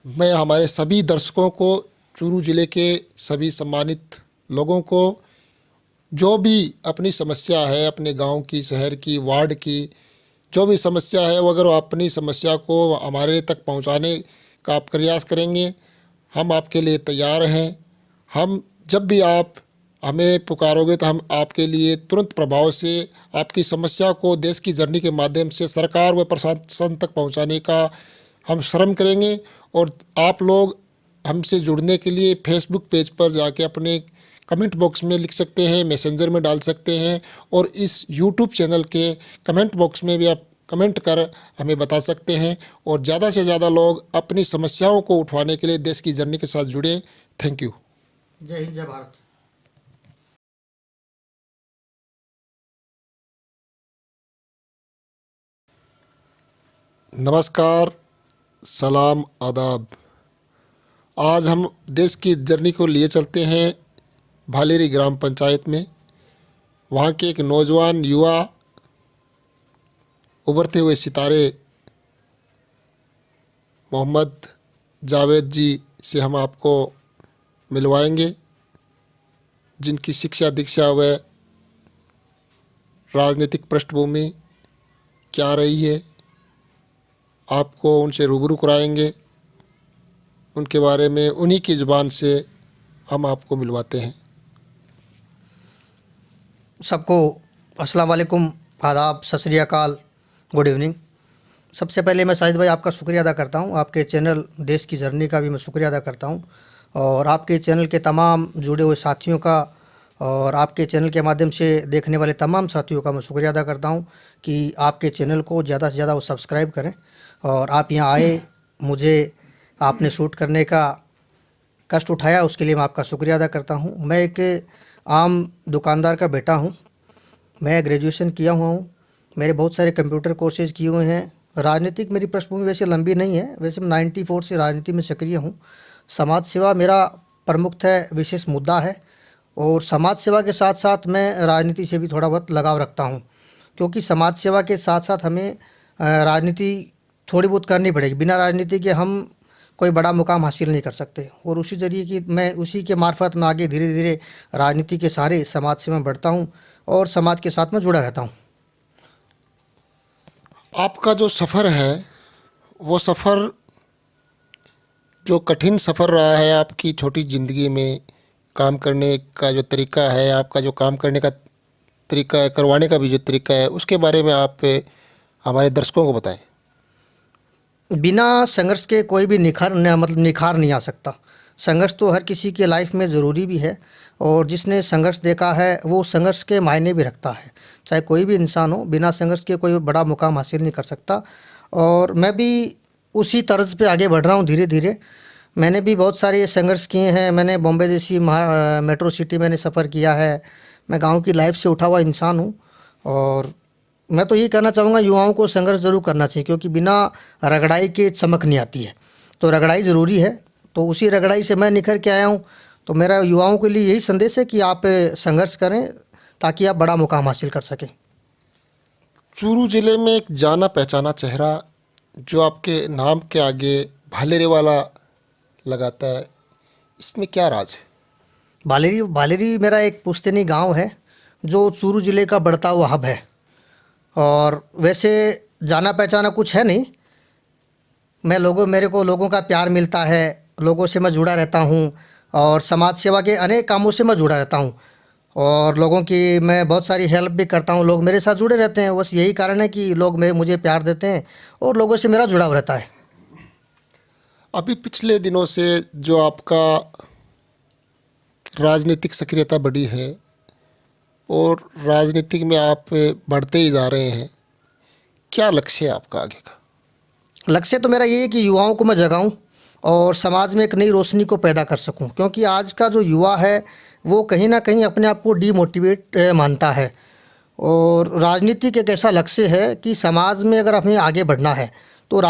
मैं हमारे सभी दर्शकों को, चूरू ज़िले के सभी सम्मानित लोगों को, जो भी अपनी समस्या है, अपने गांव की, शहर की, वार्ड की जो भी समस्या है, वो अगर वो अपनी समस्या को हमारे तक पहुंचाने का आप प्रयास करेंगे, हम आपके लिए तैयार हैं। हम जब भी आप हमें पुकारोगे तो हम आपके लिए तुरंत प्रभाव से आपकी समस्या को देश की जर्नी के माध्यम से सरकार व प्रशासन तक पहुंचाने का हम श्रम करेंगे। और आप लोग हमसे जुड़ने के लिए फेसबुक पेज पर जाके अपने कमेंट बॉक्स में लिख सकते हैं, मैसेंजर में डाल सकते हैं, और इस यूट्यूब चैनल के कमेंट बॉक्स में भी आप कमेंट कर हमें बता सकते हैं। और ज़्यादा से ज़्यादा लोग अपनी समस्याओं को उठवाने के लिए देश की जर्नी के साथ जुड़े। Thank you. जय हिंद, जय भारत। नमस्कार, सलाम, आदाब। आज हम देश की जर्नी को लिए चलते हैं भालेरी ग्राम पंचायत में। वहाँ के एक नौजवान युवा, उभरते हुए सितारे मोहम्मद जावेद जी से हम आपको मिलवाएंगे, जिनकी शिक्षा दीक्षा व राजनीतिक पृष्ठभूमि क्या रही है, आपको उनसे रूबरू कराएंगे। उनके बारे में उन्हीं की ज़ुबान से हम आपको मिलवाते हैं। सबको अस्सलाम वालेकुम, आदाब, सत श्री अकाल, गुड इवनिंग। सबसे पहले मैं शाहिद भाई आपका शुक्रिया अदा करता हूं। आपके चैनल देश की जर्नी का भी मैं शुक्रिया अदा करता हूं, और आपके चैनल के तमाम जुड़े हुए साथियों का और आपके चैनल के माध्यम से देखने वाले तमाम साथियों का मैं शुक्रिया अदा करता हूं कि आपके चैनल को ज़्यादा से ज़्यादा वो सब्सक्राइब करें। और आप यहाँ आए, मुझे आपने शूट करने का कष्ट उठाया, उसके लिए मैं आपका शुक्रिया अदा करता हूँ। मैं एक आम दुकानदार का बेटा हूँ। मैं ग्रेजुएशन किया हुआ हूँ। मेरे बहुत सारे कंप्यूटर कोर्सेज किए हुए हैं। राजनीतिक मेरी पृष्ठभूमि वैसे लंबी नहीं है, वैसे मैं 94 से राजनीति में सक्रिय हूँ। समाज सेवा मेरा प्रमुखतः विशेष मुद्दा है, और समाज सेवा के साथ साथ मैं राजनीति से भी थोड़ा बहुत लगाव रखता हूँ, क्योंकि समाज सेवा के साथ साथ हमें राजनीति थोड़ी बहुत करनी पड़ेगी। बिना राजनीति के हम कोई बड़ा मुकाम हासिल नहीं कर सकते। और उसी जरिए कि मैं उसी के मार्फत में आगे धीरे धीरे राजनीति के सारे समाज से मैं बढ़ता हूँ और समाज के साथ में जुड़ा रहता हूँ। आपका जो सफ़र है, वो सफ़र जो कठिन सफ़र रहा है आपकी छोटी ज़िंदगी में, काम करने का जो तरीका है, आपका जो काम करने का तरीका है, करवाने का भी जो तरीका है, उसके बारे में आप हमारे दर्शकों को बताएं। बिना संघर्ष के कोई भी निखार नहीं आ सकता। संघर्ष तो हर किसी के लाइफ में ज़रूरी भी है, और जिसने संघर्ष देखा है वो संघर्ष के मायने भी रखता है। चाहे कोई भी इंसान हो, बिना संघर्ष के कोई बड़ा मुकाम हासिल नहीं कर सकता। और मैं भी उसी तर्ज पे आगे बढ़ रहा हूँ धीरे धीरे। मैंने भी बहुत सारे संघर्ष किए हैं। मैंने बॉम्बे जैसी मेट्रो सिटी मैंने सफ़र किया है। मैं गाँव की लाइफ से उठा हुआ इंसान हूँ, और मैं तो यही कहना चाहूँगा युवाओं को संघर्ष ज़रूर करना चाहिए, क्योंकि बिना रगड़ाई के चमक नहीं आती है। तो रगड़ाई ज़रूरी है, तो उसी रगड़ाई से मैं निखर के आया हूँ। तो मेरा युवाओं के लिए यही संदेश है कि आप संघर्ष करें ताकि आप बड़ा मुकाम हासिल कर सकें। चूरू ज़िले में एक जाना पहचाना चेहरा जो आपके नाम के आगे भालेरे वाला लगाता है, इसमें क्या राज है? भालेरी मेरा एक पुश्तैनी गांव है जो चूरू ज़िले का बढ़ता हुआ हब है। और वैसे जाना पहचाना कुछ है नहीं। मेरे को लोगों का प्यार मिलता है, लोगों से मैं जुड़ा रहता हूँ, और समाज सेवा के अनेक कामों से मैं जुड़ा रहता हूँ, और लोगों की मैं बहुत सारी हेल्प भी करता हूँ। लोग मेरे साथ जुड़े रहते हैं। बस यही कारण है कि लोग मुझे प्यार देते हैं और लोगों से मेरा जुड़ाव रहता है। अभी पिछले दिनों से जो आपका राजनीतिक सक्रियता बढ़ी है और राजनीतिक में आप बढ़ते ही जा रहे हैं, क्या लक्ष्य है आपका आगे का? लक्ष्य तो मेरा ये है कि युवाओं को मैं जगाऊं और समाज में एक नई रोशनी को पैदा कर सकूं, क्योंकि आज का जो युवा है वो कहीं ना कहीं अपने आप को डीमोटिवेट मानता है। और राजनीति एक ऐसा लक्ष्य है कि समाज में अगर हमें आगे बढ़ना है तो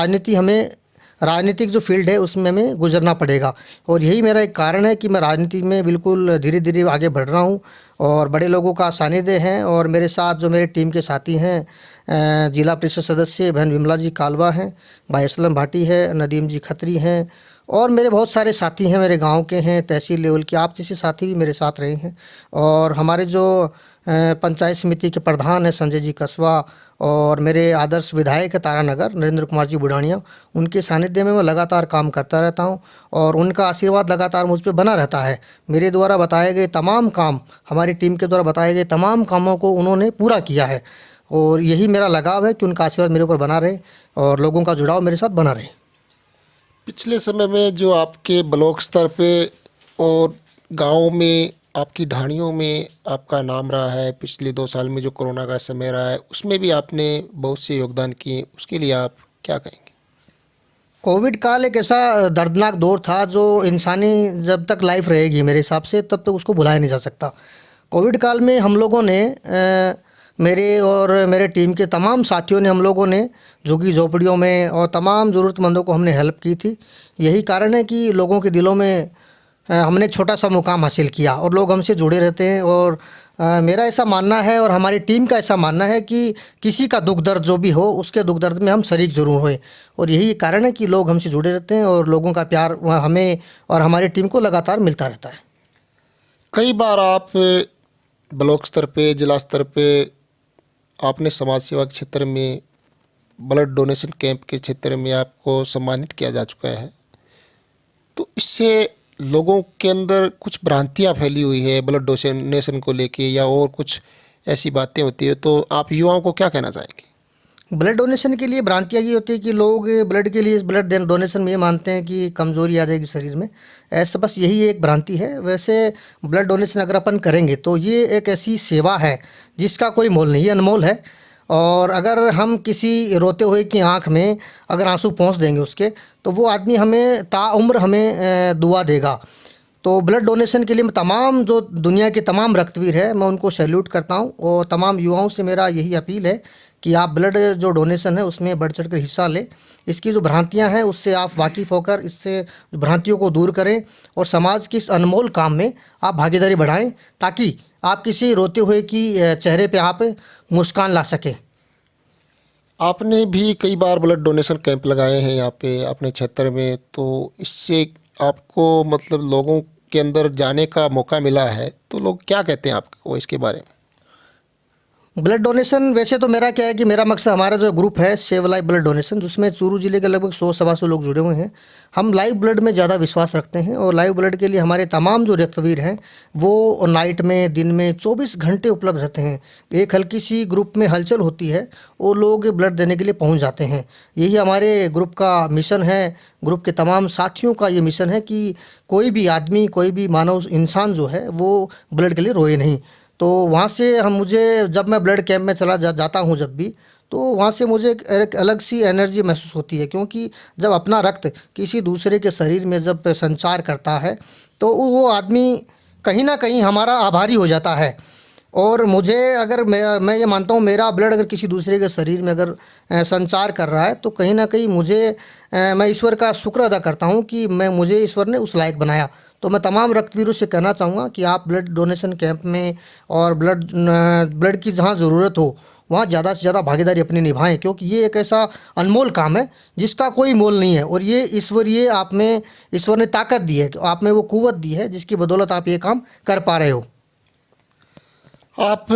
राजनीतिक जो फील्ड है उसमें हमें गुजरना पड़ेगा। और यही मेरा एक कारण है कि मैं राजनीति में बिल्कुल धीरे धीरे आगे बढ़ रहा हूँ, और बड़े लोगों का सानिध्य है। और मेरे साथ जो मेरे टीम के साथी हैं, जिला परिषद सदस्य बहन विमला जी कालवा हैं, भाई असलम भाटी है, नदीम जी खत्री हैं, और मेरे बहुत सारे साथी हैं, मेरे गांव के हैं, तहसील लेवल के, आप जैसे साथी भी मेरे साथ रहे हैं। और हमारे जो पंचायत समिति के प्रधान हैं संजय जी कसवा, और मेरे आदर्श विधायक है तारानगर नरेंद्र कुमार जी बुढ़ानिया, उनके सानिध्य में मैं लगातार काम करता रहता हूं और उनका आशीर्वाद लगातार मुझ पे बना रहता है। मेरे द्वारा बताए गए तमाम काम, हमारी टीम के द्वारा बताए गए तमाम कामों को उन्होंने पूरा किया है, और यही मेरा लगाव है कि उनका आशीर्वाद मेरे ऊपर बना रहे और लोगों का जुड़ाव मेरे साथ बना रहे। पिछले समय में जो आपके ब्लॉक स्तर पे और गांव में आपकी ढाणियों में आपका नाम रहा है, पिछले 2 साल में जो कोरोना का समय रहा है उसमें भी आपने बहुत से योगदान किए, उसके लिए आप क्या कहेंगे? कोविड काल एक ऐसा दर्दनाक दौर था जो इंसानी जब तक लाइफ रहेगी मेरे हिसाब से तब तक उसको भुलाया नहीं जा सकता। कोविड काल में हम लोगों ने मेरे और मेरे टीम के तमाम साथियों ने, हम लोगों ने झुग्गी झोपड़ियों में और तमाम ज़रूरतमंदों को हमने हेल्प की थी। यही कारण है कि लोगों के दिलों में हमने छोटा सा मुकाम हासिल किया और लोग हमसे जुड़े रहते हैं। और मेरा ऐसा मानना है और हमारी टीम का ऐसा मानना है कि किसी का दुख दर्द जो भी हो उसके दुख दर्द में हम शरीक ज़रूर हों, और यही कारण है कि लोग हमसे जुड़े रहते हैं और लोगों का प्यार हमें और हमारी टीम को लगातार मिलता रहता है। कई बार आप ब्लॉक स्तर पे, जिला स्तर पे आपने समाज सेवा के क्षेत्र में, ब्लड डोनेशन कैंप के क्षेत्र में आपको सम्मानित किया जा चुका है। तो इससे लोगों के अंदर कुछ भ्रांतियाँ फैली हुई है ब्लड डोनेशन को लेके, या और कुछ ऐसी बातें होती है, तो आप युवाओं को क्या कहना चाहेंगे? ब्लड डोनेशन के लिए भ्रांतियाँ ये होती है कि लोग ब्लड के लिए, ब्लड डोनेशन में ये मानते हैं कि कमज़ोरी आ जाएगी शरीर में। ऐसा बस यही एक भ्रांति है। वैसे ब्लड डोनेशन अगर अपन करेंगे तो ये एक ऐसी सेवा है जिसका कोई मोल नहीं है, अनमोल है। और अगर हम किसी रोते हुए की आंख में अगर आंसू पहुंच देंगे उसके, तो वो आदमी हमें ताउम्र हमें दुआ देगा। तो ब्लड डोनेशन के लिए मैं तमाम जो दुनिया के तमाम रक्तवीर है मैं उनको सैल्यूट करता हूं, और तमाम युवाओं से मेरा यही अपील है कि आप ब्लड जो डोनेशन है उसमें बढ़ चढ़ कर हिस्सा लें। इसकी जो भ्रांतियां हैं उससे आप वाकिफ़ होकर इससे भ्रांतियों को दूर करें और समाज के इस अनमोल काम में आप भागीदारी बढ़ाएं, ताकि आप किसी रोते हुए की चेहरे पे आप मुस्कान ला सकें। आपने भी कई बार ब्लड डोनेशन कैंप लगाए हैं यहाँ पे अपने क्षेत्र में, तो इससे आपको मतलब लोगों के अंदर जाने का मौका मिला है, तो लोग क्या कहते हैं आपको इसके बारे में? ब्लड डोनेशन, वैसे तो मेरा क्या है कि मेरा मकसद, हमारा जो ग्रुप है सेव लाइफ ब्लड डोनेशन, जिसमें चूरू जिले के लगभग 100-125 लोग जुड़े हुए हैं, हम लाइव ब्लड में ज़्यादा विश्वास रखते हैं। और लाइव ब्लड के लिए हमारे तमाम जो रक्तवीर हैं वो नाइट में, दिन में 24 घंटे उपलब्ध रहते हैं। एक हल्की सी ग्रुप में हलचल होती है, वो लोग ब्लड देने के लिए पहुँच जाते हैं। यही हमारे ग्रुप का मिशन है, ग्रुप के तमाम साथियों का ये मिशन है कि कोई भी आदमी, कोई भी मानव इंसान जो है वो ब्लड के लिए रोए नहीं। तो वहाँ से जब मैं ब्लड कैंप में जाता हूँ जब भी, तो वहाँ से मुझे एक अलग सी एनर्जी महसूस होती है, क्योंकि जब अपना रक्त किसी दूसरे के शरीर में जब संचार करता है तो वो आदमी कहीं ना कहीं हमारा आभारी हो जाता है। और मुझे, अगर मैं ये मानता हूँ, मेरा ब्लड अगर किसी दूसरे के शरीर में अगर संचार कर रहा है तो कहीं ना कहीं मैं ईश्वर का शुक्र अदा करता हूँ कि मुझे ईश्वर ने उस लायक बनाया। तो मैं तमाम रक्तवीरों से कहना चाहूँगा कि आप ब्लड डोनेशन कैंप में और ब्लड की जहाँ ज़रूरत हो वहाँ ज़्यादा से ज़्यादा भागीदारी अपनी निभाएं, क्योंकि ये एक ऐसा अनमोल काम है जिसका कोई मोल नहीं है। और ये ईश्वर ने ताकत दी है, आप में वो कुव्वत दी है जिसकी बदौलत आप ये काम कर पा रहे हो। आप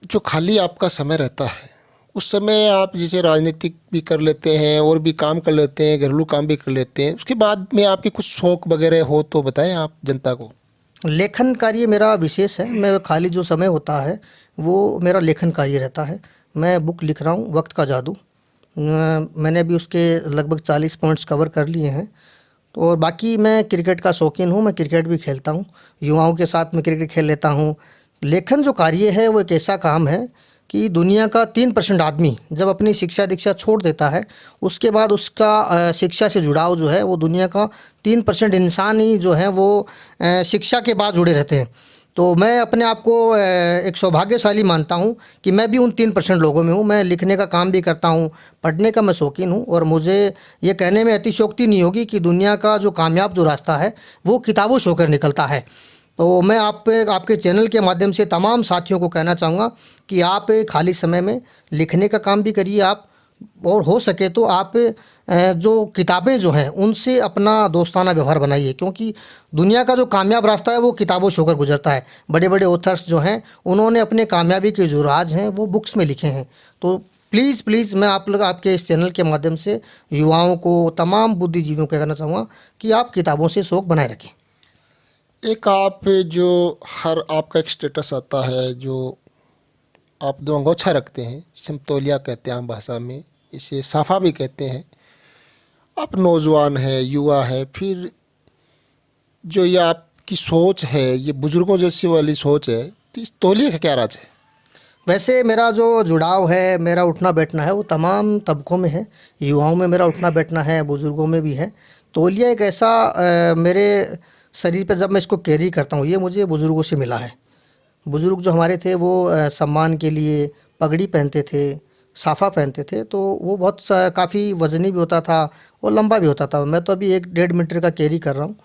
जो खाली आपका समय रहता है उस समय आप जैसे राजनीतिक भी कर लेते हैं और भी काम कर लेते हैं, घरेलू काम भी कर लेते हैं, उसके बाद में आपके कुछ शौक वगैरह हो तो बताएं आप जनता को। लेखन कार्य मेरा विशेष है। मैं खाली जो समय होता है वो मेरा लेखन कार्य रहता है। मैं बुक लिख रहा हूँ, वक्त का जादू। मैंने अभी उसके लगभग 40 पॉइंट्स कवर कर लिए हैं। तो और बाकी मैं क्रिकेट का शौकीन हूँ, मैं क्रिकेट भी खेलता हूँ, युवाओं के साथ मैं क्रिकेट खेल लेता हूँ। लेखन जो कार्य है वो एक ऐसा काम है कि दुनिया का 3% आदमी जब अपनी शिक्षा दीक्षा छोड़ देता है, उसके बाद उसका शिक्षा से जुड़ाव जो है वो दुनिया का 3% इंसान ही जो है वो शिक्षा के बाद जुड़े रहते हैं। तो मैं अपने आप को एक सौभाग्यशाली मानता हूँ कि मैं भी उन 3% लोगों में हूँ। मैं लिखने का काम भी करता हूँ, पढ़ने का मैं शौकीन हूँ, और मुझे ये कहने में अतिशयोक्ति नहीं होगी कि दुनिया का जो कामयाब जो रास्ता है वो किताबों से होकर निकलता है। तो मैं आपके चैनल के माध्यम से तमाम साथियों को कहना चाहूँगा कि आप खाली समय में लिखने का काम भी करिए आप, और हो सके तो आप जो किताबें जो हैं उनसे अपना दोस्ताना व्यवहार बनाइए, क्योंकि दुनिया का जो कामयाब रास्ता है वो किताबों से होकर गुजरता है। बड़े बड़े ऑथर्स जो हैं उन्होंने अपने कामयाबी के जो राज हैं वो बुक्स में लिखे हैं। तो प्लीज़ प्लीज़ मैं आप लोग आपके इस चैनल के माध्यम से युवाओं को, तमाम बुद्धिजीवियों को कहना चाहूँगा कि आप किताबों से शौक़ बनाए रखें। एक आप जो हर आपका एक स्टेटस आता है, जो आप दो अंगोछा रखते हैं, जिसे हम तौलिया कहते हैं आम भाषा में, इसे साफा भी कहते हैं। आप नौजवान है, युवा है, फिर जो ये आपकी सोच है, ये बुजुर्गों जैसी वाली सोच है, तो इस तौलिया का क्या राज है? वैसे मेरा जो जुड़ाव है, मेरा उठना बैठना है, वो तमाम तबकों में है। युवाओं में मेरा उठना बैठना है, बुज़ुर्गों में भी है। तौलिया एक ऐसा मेरे शरीर पे जब मैं इसको कैरी करता हूँ, ये मुझे बुज़ुर्गों से मिला है। बुज़ुर्ग जो हमारे थे वो सम्मान के लिए पगड़ी पहनते थे, साफ़ा पहनते थे, तो वो बहुत काफ़ी वज़नी भी होता था और लंबा भी होता था। मैं तो अभी 1-1.5 मीटर का कैरी कर रहा हूँ।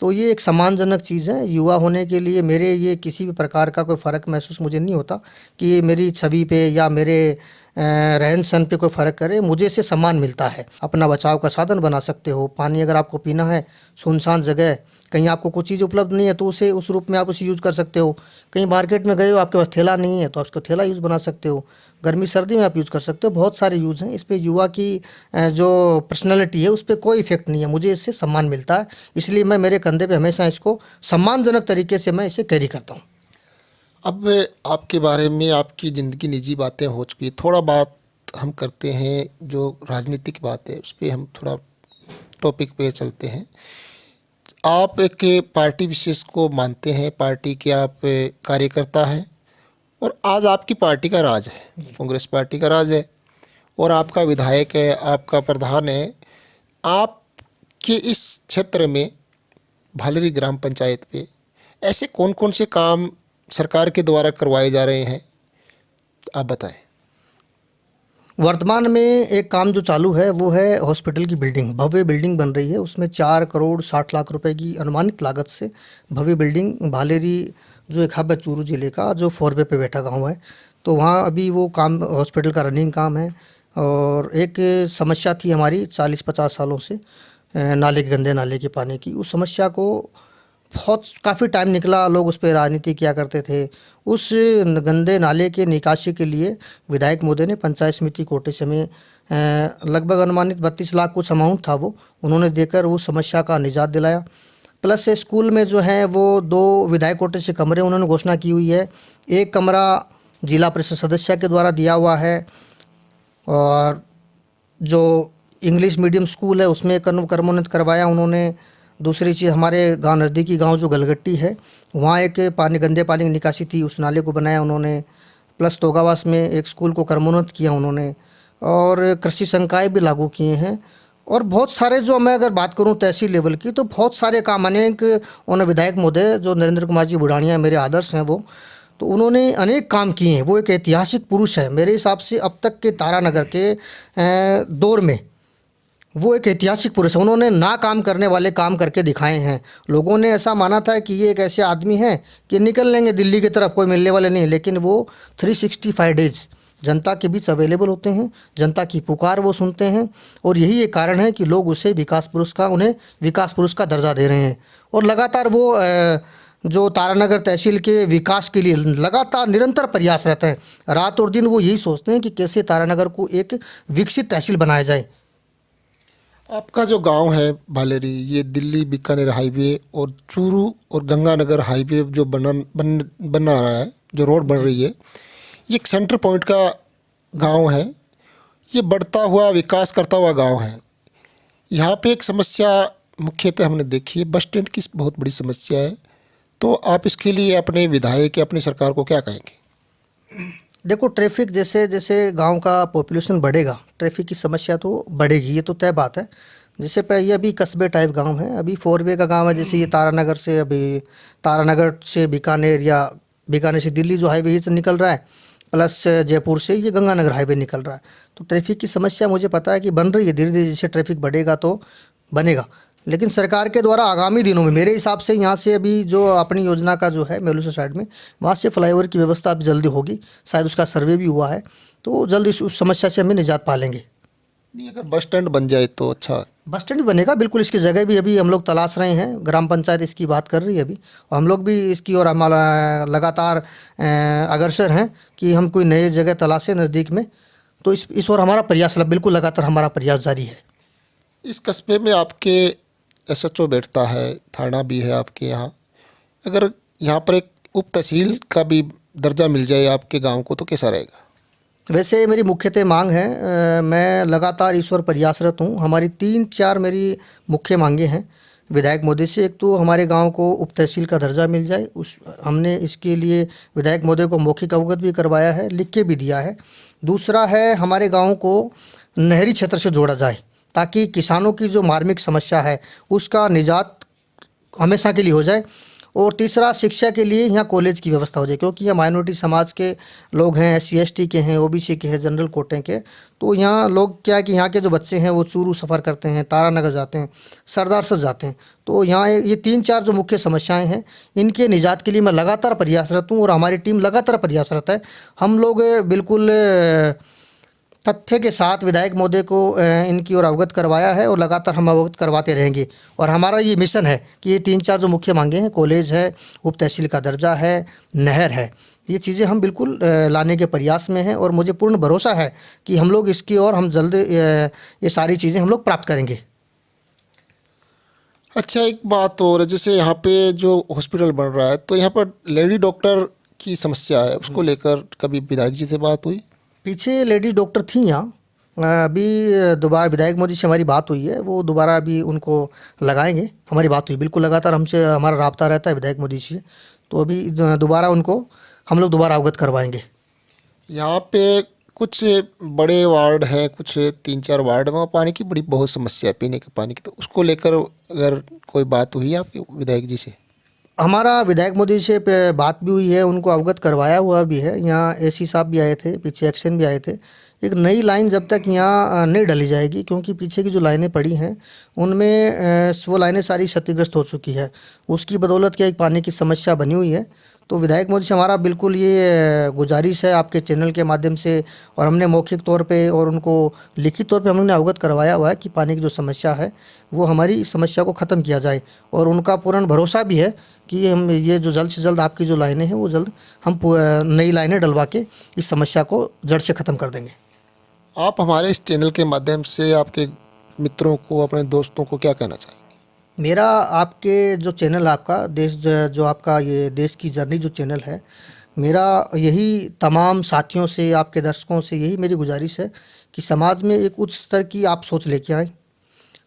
तो ये एक सम्मानजनक चीज़ है। युवा होने के लिए मेरे ये किसी भी प्रकार का कोई फ़र्क महसूस मुझे नहीं होता कि ये मेरी छवि पे या मेरे रहन-सहन पे कोई फ़र्क करे। मुझे इससे सम्मान मिलता है। अपना बचाव का साधन बना सकते हो। पानी अगर आपको पीना है, सुनसान जगह, कहीं आपको कुछ चीज़ उपलब्ध नहीं है तो उसे उस रूप में आप उसे यूज़ कर सकते हो। कहीं मार्केट में गए हो, आपके पास थैला नहीं है तो आप उसको थैला यूज़ बना सकते हो। गर्मी सर्दी में आप यूज़ कर सकते हो। बहुत सारे यूज़ हैं। इस पे युवा की जो पर्सनैलिटी है उस पे कोई इफ़ेक्ट नहीं है। मुझे इससे सम्मान मिलता है, इसलिए मैं मेरे कंधे पे हमेशा इसको सम्मानजनक तरीके से मैं इसे कैरी करता हूँ। अब आपके बारे में आपकी ज़िंदगी निजी बातें हो चुकी, थोड़ा बात हम करते हैं जो राजनीतिक बात है, उस पे हम थोड़ा टॉपिक पे चलते हैं। आप एक पार्टी विशेष को मानते हैं, पार्टी के आप कार्यकर्ता हैं, और आज आपकी पार्टी का राज है, कांग्रेस पार्टी का राज है, और आपका विधायक है, आपका प्रधान है। आपके इस क्षेत्र में भालेरी ग्राम पंचायत पे ऐसे कौन कौन से काम सरकार के द्वारा करवाए जा रहे हैं, आप बताएं। वर्तमान में एक काम जो चालू है वो है हॉस्पिटल की बिल्डिंग। भव्य बिल्डिंग बन रही है, उसमें 4 करोड़ 60 लाख रुपए की अनुमानित लागत से भव्य बिल्डिंग भालेरी, जो एक हब है चूरू ज़िले का, जो 4 वे पे बैठा गांव है, तो वहाँ अभी वो काम हॉस्पिटल का रनिंग काम है। और एक समस्या थी हमारी 40-50 सालों से नाले के, गंदे नाले के पानी की। उस समस्या को बहुत काफ़ी टाइम निकला, लोग उस पे राजनीति किया करते थे। उस गंदे नाले के निकासी के लिए विधायक महोदय ने पंचायत समिति कोटे से हमें लगभग अनुमानित 32 लाख कुछ अमाउंट था वो उन्होंने देकर वो समस्या का निजात दिलाया। प्लस स्कूल में जो है वो 2 विधायक कोटे से कमरे उन्होंने घोषणा की हुई है। एक कमरा जिला परिषद सदस्य के द्वारा दिया हुआ है, और जो इंग्लिश मीडियम स्कूल है उसमें क्रमोन्नत करवाया उन्होंने। दूसरी चीज़, हमारे गांव नज़दीकी गांव जो गलगट्टी है, वहाँ एक गंदे पानी की निकासी थी, उस नाले को बनाया उन्होंने। प्लस तोगावास में एक स्कूल को क्रमोन्नत किया उन्होंने, और कृषि संकाय भी लागू किए हैं। और बहुत सारे, जो मैं अगर बात करूं तहसील लेवल की, तो बहुत सारे काम अनेक उन्होंने विधायक महोदय जो नरेंद्र कुमार जी बुढ़ानिया मेरे आदर्श हैं वो, तो उन्होंने अनेक काम किए हैं। वो एक ऐतिहासिक पुरुष है मेरे हिसाब से। अब तक के तारानगर के दौर में वो एक ऐतिहासिक पुरुष है। उन्होंने ना काम करने वाले काम करके दिखाए हैं। लोगों ने ऐसा माना था कि ये एक ऐसे आदमी हैं कि निकल लेंगे दिल्ली की तरफ, कोई मिलने वाले नहीं, लेकिन वो 365 डेज जनता के बीच अवेलेबल होते हैं, जनता की पुकार वो सुनते हैं, और यही एक कारण है कि लोग उन्हें विकास पुरुष का दर्जा दे रहे हैं। और लगातार वो जो तारानगर तहसील के विकास के लिए लगातार निरंतर प्रयासरत हैं। रात और दिन वो यही सोचते हैं कि कैसे तारानगर को एक विकसित तहसील बनाया जाए। आपका जो गांव है भालेरी, ये दिल्ली बीकानेर हाईवे और चूरू और गंगानगर हाईवे जो बन रहा है, जो रोड बन रही है, ये एक सेंटर पॉइंट का गांव है। ये बढ़ता हुआ, विकास करता हुआ गांव है। यहाँ पे एक समस्या मुख्यतः हमने देखी है, बस स्टैंड की बहुत बड़ी समस्या है। तो आप इसके लिए अपने विधायक या अपनी सरकार को क्या कहेंगे? देखो, ट्रैफिक जैसे जैसे गांव का पॉपुलेशन बढ़ेगा, ट्रैफिक की समस्या तो बढ़ेगी, ये तो तय बात है। जैसे ये अभी कस्बे टाइप गांव है, अभी 4 वे का गांव है। जैसे ये तारानगर से बीकानेर या बीकानेर से दिल्ली जो हाईवे से निकल रहा है, प्लस जयपुर से ये गंगानगर हाईवे निकल रहा है। तो ट्रैफिक की समस्या मुझे पता है कि बन रही है, धीरे धीरे जैसे ट्रैफिक बढ़ेगा तो बनेगा। लेकिन सरकार के द्वारा आगामी दिनों में मेरे हिसाब से यहाँ से अभी जो अपनी योजना का जो है मेलूसा साइड में, वहाँ से फ्लाईओवर की व्यवस्था अब जल्दी होगी। शायद उसका सर्वे भी हुआ है, तो जल्दी उस समस्या से हमें निजात पा लेंगे। नहीं, अगर बस स्टैंड बन जाए तो अच्छा। बस स्टैंड भी बनेगा बिल्कुल, इसकी जगह भी अभी हम लोग तलाश रहे हैं, ग्राम पंचायत इसकी बात कर रही है अभी, और हम लोग भी इसकी ओर हमारा लगातार अग्रसर हैं कि हम कोई नई जगह तलाशें नज़दीक में। तो इस ओर हमारा प्रयास बिल्कुल लगातार हमारा प्रयास जारी है। इस कस्बे में आपके एसएचओ बैठता है, थाना भी है आपके यहाँ। अगर यहाँ पर एक उप तहसील का भी दर्जा मिल जाए आपके गांव को तो कैसा रहेगा? वैसे मेरी मुख्यतः मांग है, मैं लगातार इस ओर प्रयासरत हूँ। हमारी 3-4 मेरी मुख्य मांगे हैं विधायक महोदय से। एक तो हमारे गांव को उप तहसील का दर्जा मिल जाए, उस हमने इसके लिए विधायक महोदय को मौखिक अवगत भी करवाया है, लिख के भी दिया है। दूसरा है, हमारे गांव को नहरी क्षेत्र से जोड़ा जाए ताकि किसानों की जो मार्मिक समस्या है उसका निजात हमेशा के लिए हो जाए। और तीसरा, शिक्षा के लिए यहाँ कॉलेज की व्यवस्था हो जाए, क्योंकि यहाँ माइनॉरिटी समाज के लोग हैं, SC ST के हैं, OBC के हैं, जनरल कोटे के। तो यहाँ लोग क्या है कि यहाँ के जो बच्चे हैं वो चूरू सफ़र करते हैं, तारानगर जाते हैं, सरदार सर जाते हैं। तो यहाँ ये 3-4 जो मुख्य समस्याएं हैं, इनके निजात के लिए मैं लगातार प्रयासरत हूँ और हमारी टीम लगातार प्रयासरत है। हम लोग बिल्कुल तथ्य के साथ विधायक महोदय को इनकी ओर अवगत करवाया है और लगातार हम अवगत करवाते रहेंगे। और हमारा ये मिशन है कि ये 3-4 जो मुख्य मांगे हैं, कॉलेज है, उप तहसील का दर्जा है, नहर है, ये चीज़ें हम बिल्कुल लाने के प्रयास में हैं और मुझे पूर्ण भरोसा है कि हम लोग इसकी ओर हम जल्द ये सारी चीज़ें हम लोग प्राप्त करेंगे। अच्छा, एक बात और, जैसे यहाँ पे जो हॉस्पिटल बन रहा है तो यहाँ पर लेडी डॉक्टर की समस्या है, उसको लेकर कभी विधायक जी से बात हुई? पीछे लेडीज़ डॉक्टर थी यहाँ, अभी दोबारा विधायक मोदी से हमारी बात हुई है, वो दोबारा अभी उनको लगाएंगे। हमारी बात हुई बिल्कुल, लगातार हमसे हमारा राब्ता रहता है विधायक मोदी से। तो अभी दोबारा उनको हम लोग दोबारा अवगत करवाएंगे। यहाँ पे कुछ बड़े वार्ड हैं, कुछ 3-4 वार्ड में पानी की बड़ी बहुत समस्या है, पीने के पानी की। तो उसको लेकर अगर कोई बात हुई है आपके विधायक जी से? हमारा विधायक मोदी से बात भी हुई है, उनको अवगत करवाया हुआ भी है। यहाँ AC साहब भी आए थे, पीछे एक्शन भी आए थे। एक नई लाइन जब तक यहाँ नहीं डली जाएगी, क्योंकि पीछे की जो लाइनें पड़ी हैं उनमें वो लाइनें सारी क्षतिग्रस्त हो चुकी है, उसकी बदौलत क्या एक पानी की समस्या बनी हुई है। तो विधायक मोदी से हमारा बिल्कुल ये गुजारिश है आपके चैनल के माध्यम से, और हमने मौखिक तौर पे और उनको लिखित तौर पे हम लोग ने अवगत करवाया हुआ है कि पानी की जो समस्या है वो हमारी इस समस्या को ख़त्म किया जाए। और उनका पूर्ण भरोसा भी है कि हम ये जो जल्द से जल्द आपकी जो लाइनें हैं वो जल्द हम नई लाइनें डलवा के इस समस्या को जड़ से ख़त्म कर देंगे। आप हमारे इस चैनल के माध्यम से आपके मित्रों को, अपने दोस्तों को क्या कहना चाहेंगे? मेरा आपके जो चैनल आपका देश जो आपका ये देश की जर्नी जो चैनल है, मेरा यही तमाम साथियों से, आपके दर्शकों से यही मेरी गुजारिश है कि समाज में एक उच्च स्तर की आप सोच लेके आएँ,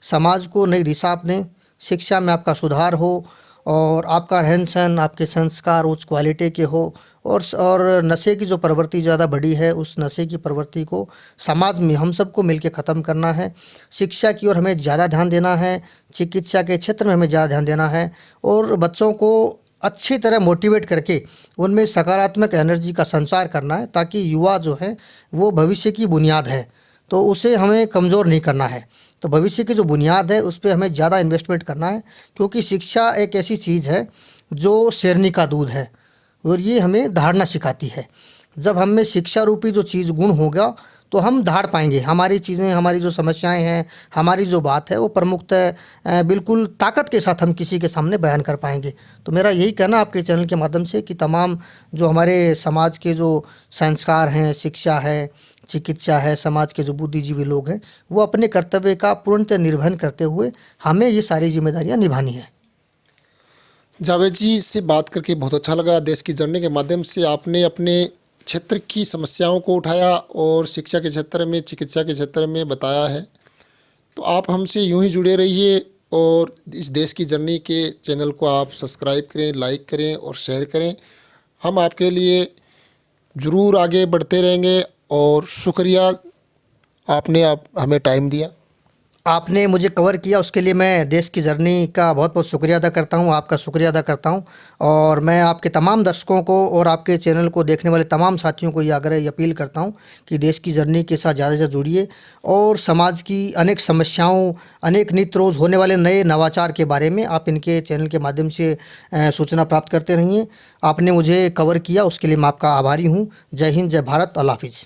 समाज को नई दिशा आप दें, शिक्षा में आपका सुधार हो और आपका रहन सहन, आपके संस्कार उच्च क्वालिटी के हो। और नशे की जो प्रवृत्ति ज़्यादा बढ़ी है, उस नशे की प्रवृत्ति को समाज में हम सबको मिलकर ख़त्म करना है। शिक्षा की ओर हमें ज़्यादा ध्यान देना है, चिकित्सा के क्षेत्र में हमें ज़्यादा ध्यान देना है और बच्चों को अच्छी तरह मोटिवेट करके उनमें सकारात्मक एनर्जी का संचार करना है, ताकि युवा जो है वो भविष्य की बुनियाद है, तो उसे हमें कमज़ोर नहीं करना है। तो भविष्य की जो बुनियाद है उस पे हमें ज़्यादा इन्वेस्टमेंट करना है, क्योंकि शिक्षा एक ऐसी चीज़ है जो शेरनी का दूध है और ये हमें धारना सिखाती है। जब हम में शिक्षा रूपी जो चीज़ गुण होगा तो हम धार पाएंगे, हमारी चीज़ें, हमारी जो समस्याएं हैं, हमारी जो बात है वो प्रमुखतः बिल्कुल ताकत के साथ हम किसी के सामने बयान कर पाएंगे। तो मेरा यही कहना आपके चैनल के माध्यम से कि तमाम जो हमारे समाज के जो संस्कार हैं, शिक्षा है, चिकित्सा है, समाज के जो बुद्धिजीवी लोग हैं, वो अपने कर्तव्य का पूर्णतः निर्वहन करते हुए हमें ये सारी जिम्मेदारियां निभानी है। जावेद जी से बात करके बहुत अच्छा लगा। देश की जर्नी के माध्यम से आपने अपने क्षेत्र की समस्याओं को उठाया और शिक्षा के क्षेत्र में, चिकित्सा के क्षेत्र में बताया है। तो आप हमसे यूं ही जुड़े रहिए और इस देश की जर्नी के चैनल को आप सब्सक्राइब करें, लाइक करें और शेयर करें। हम आपके लिए ज़रूर आगे बढ़ते रहेंगे और शुक्रिया, आपने हमें टाइम दिया, आपने मुझे कवर किया, उसके लिए मैं देश की जर्नी का बहुत बहुत शुक्रिया अदा करता हूं, आपका शुक्रिया अदा करता हूं। और मैं आपके तमाम दर्शकों को और आपके चैनल को देखने वाले तमाम साथियों को ये आग्रह अपील करता हूं कि देश की जर्नी के साथ ज़्यादा से ज़्यादा जुड़िए और समाज की अनेक समस्याओं, अनेक नित्य रोज़ होने वाले नए नवाचार के बारे में आप इनके चैनल के माध्यम से सूचना प्राप्त करते रहिए। आपने मुझे कवर किया, उसके लिए मैं आपका आभारी हूँ। जय हिंद, जय भारत, अल्लाह हाफिज़।